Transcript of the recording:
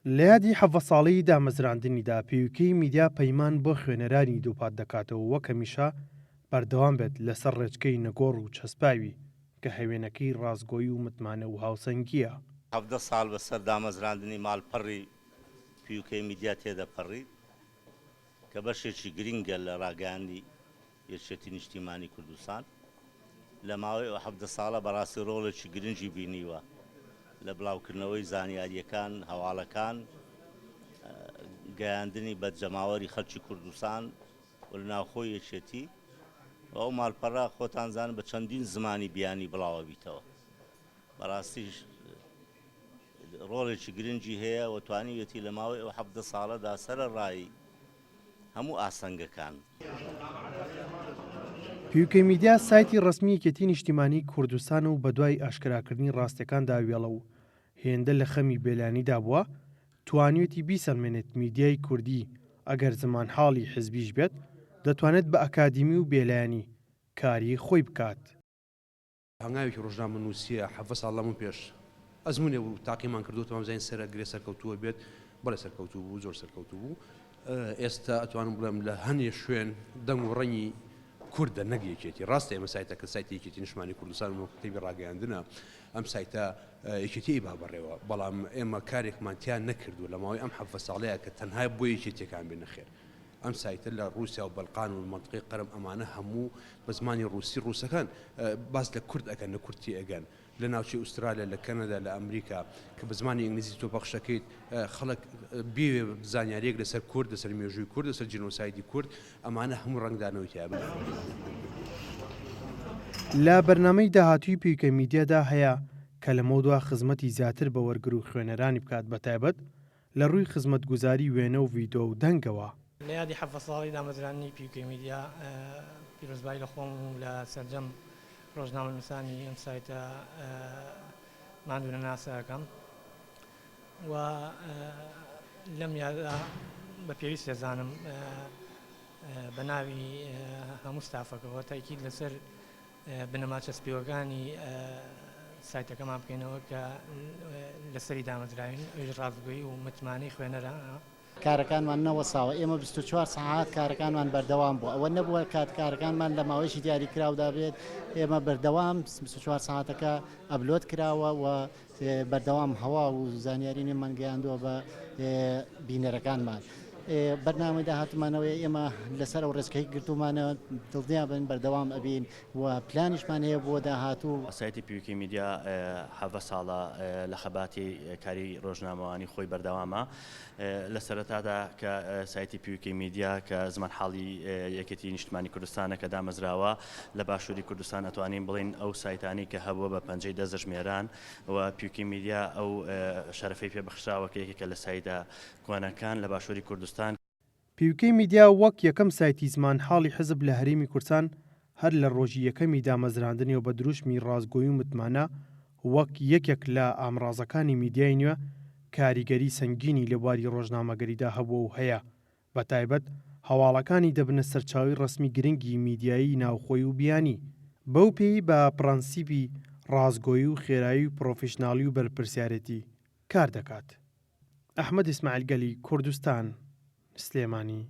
لە یادی حەڤە ساڵەی دامەزراندنیدا پیوکەی میدیا پەیمان بۆ خوێنەرانی دووپات دەکاتەوە وەک هەمیشە بەردەوام بێت لەسەر ڕێچکەی نەگۆڕ و چەسپاوی کە هەوێنەکەی ڕازگۆیی و متمانە و هاوسەنگیە. 17 ساڵ بەسەر دامەزراندنی ماڵپەڕی پیوکەی میدیا تێدەپەڕی کە بەشێکی گرینگە لە ڕاگەیاندنی یەکێتی نیشتیمانی کوردستان. لە ماوەی 17 ساڵە بەڕاستی ڕۆڵێکی گرنگی بینیوە لە بڵاوکردنەوەی زانیاریەکان، هەواڵەکان، گەیاندنی بەجەماوەری خەڵکی کوردستان و لە ناوخۆی یەکێتی. ئەو ماڵپەڕە خۆتانزان بە چەندین زمانی بیانی بڵاوە بیتەوە. بەڕاستی ڕۆڵێکی گرنگی هەیە و توانیوێتی لە ماوەی ئەو 17 ساڵەدا سەرەڕای هەموو ئاسەنگەکان. پیوکەی میدیا سایتی ڕسمی یەکێتی نیشتیمانی کوردستان و بەدوای ئاشکراکردنی ڕاستیەکاندا وێڵە و هێندە لە خەمی بێلانی دابووە توانیوێتی بیسەلمێنێت میدیای کوردی ئەگەر زمانحاڵی حزبیش بێت دەتوانێت بە ئەکادیمی و بێلایانی کاری خۆی بکات. هەنگاوێکی ڕۆژنامە نووسیە 17 ساڵ لەمون پێش ئەزمونێ و تاقیمان کردوتەوە ئەمزین سەرە گرێ سەرکەوتووە بێت بەڵێ سەرکەوتوو بوو زۆر سەرکەوتوو بوو. ئێستا ئەتوانم بڵێم لە هەنێ شوێن دەنگ و ڕەنی کوردە نەک یەکێتی. ڕاستە ئێمە سایتەکە سایتی یەکێتی نیشتیمانی کوردستان و کتێبی ڕاگەیاندنە ئەم سایتە یەکێتی با بەڕێوە، بەڵام ئێمە کارێکمان تیان نەکردو لە ماوەی ئەم 17 ساڵەیە کە تەنها بۆ یەکێتیەکان بێنە خێر. ئەم سایتە لە رووسیا و بەلقان و منطقەی قەرم ئەمانە هەموو بە زمانی ڕووسی ڕووسەکان باس لە کورد ئەگەن لە کورتی ئەگەن لە ناوچەی ئوسترالیا لە کەنەدا لە ئەمریکا کە بە زمانی ئینگلیزی تۆ بەخشەکەیت خەڵک بێ زانیاریەک لەسەر کورد، لەسەر مێژووی کورد، لەسەر جینۆسایدی کورد، ئەمانە هەموو ڕەنگدانەوەی تیابن. لە بەرنامەی داهاتووی پیوکەی میدیادا هەیە کە لە مەودوا خزمەتی زیاتر بە وەرگر و خوێنەرانی بکات بەتایبەت لە ڕووی خزمەتگوزاری وێنە و ڤیدۆ و دەنگەوە. لە یادی 17 ساڵی دامەزرانی پیوکەی میدیا پیرۆزبایی لە خۆم و لە سەرجەم ڕۆژنامە نووسانی ئەم سایتە ماندوونە ناسەکەم و لەم یادا بە پێویست دەزانم بە ناوی هەموو ستافەکەەوە تاکید لەسەر بنەما چەسپیوەکانی سایتەکەمان بکەینەوە کە لەسەری دامەزراوین ئەوش ڕازگۆیی و متمانەی خوێنەرە. کارەکانمان نەوەساوە، ئێمە 24 ساعات کارەکانمان بەردەوام بوو. ئەوە نەبووە کارەکانمان لە ماوەیەکی دیاری کراودا بێت، ئێمە بەردەوام 24 ساعتەکە ئەپلۆد کراوە و بەردەوام هەوا و زانیاری نێمان گەیاندووە بە بینەرەکانمان. بەرنامەی داهاتومانەوەی ئێمە لەسەر ئەو ڕێچکەی گرتومانەوە دڵنیا بن بەردەوام ئەبین و پلانیشمان هەیە بۆ داهاتوو. سایتی پیوکەی میدیا 17 ساڵە لە خەباتی کاری ڕۆژنامەوانی خۆی بەردەوامە. لە سەرەتادا کە سایتی پیوکەی میدیا کە زمانحاڵی یەکێتی نیشتیمانی کوردستانە کە دامەزراوە لە باشووری کوردستان ئەتوانین بڵین ئەو سایتانی کە هەبووە بە 50 دەستژمێران و پیوکەی میدیا ئەو شەرەفەی پێبەخشراوە کە یەکێکە لە سایتە کوێنەکان لە باشووری کوردستان. پیوکەی میدیا وەک یەکەم سایتی زمانحاڵی حزب لە هەرێمی کوردستان هەر لە ڕۆژی یەکەمی دامەزراندنەوە بە دروشمی ڕازگۆیی و متمانە وەک یەکێک لە ئامڕازەکانی میدیای نوێ کاریگەری سەنگینی لە بواری ڕۆژنامەگەریدا هەبووە و هەیە. بەتایبەت هەواڵەکانی دەبنە سەرچاوی ڕسمی گرنگی میدیایی ناوخۆی و بیانی بەو پێی بە پرەنسیپی ڕازگۆیی و خێرایی و پرۆفشناڵی و بەرپرسیارەتی کار دەکات. ئەحمەد ئیسماعیل گەلی، کوردستان، سلێمانی.